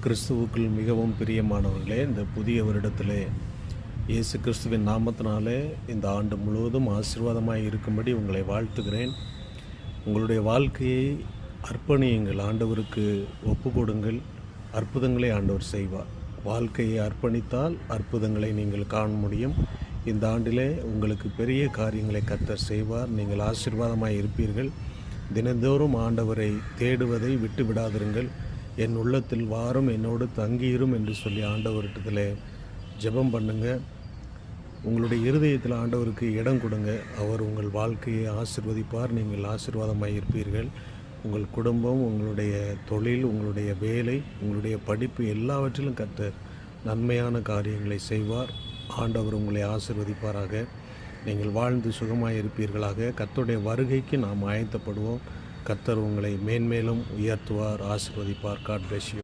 கிறிஸ்துவுக்குள் மிகவும் பிரியமானவர்களே, இந்த புதிய வருடத்திலே இயேசு கிறிஸ்துவின் நாமத்தினாலே இந்த ஆண்டு முழுவதும் ஆசீர்வாதமாய் இருக்கும்படி உங்களை வாழ்த்துகிறேன். உங்களுடைய வாழ்க்கையை அர்ப்பணியுங்கள், ஆண்டவருக்கு ஒப்பு கொடுங்கள். அற்புதங்களை ஆண்டவர் செய்வார். வாழ்க்கையை அர்ப்பணித்தால் அற்புதங்களை நீங்கள் காண முடியும். இந்த ஆண்டிலே உங்களுக்கு பெரிய காரியங்களை கர்த்தர் செய்வார். நீங்கள் ஆசீர்வாதமாய் இருப்பீர்கள். தினந்தோறும் ஆண்டவரை தேடுவதை விட்டு விடாதிருங்கள். என் உள்ளத்தில் வாரும், என்னோடு தங்கியிரும் என்று சொல்லி ஆண்டவரிடத்தில் ஜெபம் பண்ணுங்க. உங்களுடைய இருதயத்தில் ஆண்டவருக்கு இடம் கொடுங்க. அவர் உங்கள் வாழ்க்கையை ஆசீர்வதிப்பார். நீங்கள் ஆசீர்வாதமாக இருப்பீர்கள். உங்கள் குடும்பம், உங்களுடைய தொழில், உங்களுடைய வேலை, உங்களுடைய படிப்பு எல்லாவற்றிலும் கர்த்தர் நன்மையான காரியங்களை செய்வார். ஆண்டவர் உங்களை ஆசீர்வதிப்பாராக. நீங்கள் வாழ்ந்து சுகமாக இருப்பீர்களாக. கர்த்தருடைய வருகைக்கு நாம் ஆயத்தப்படுவோம். கர்த்தர் உங்களை மேன்மேலும் உயர்த்துவார், ஆசீர்வதிப்பார். God bless you.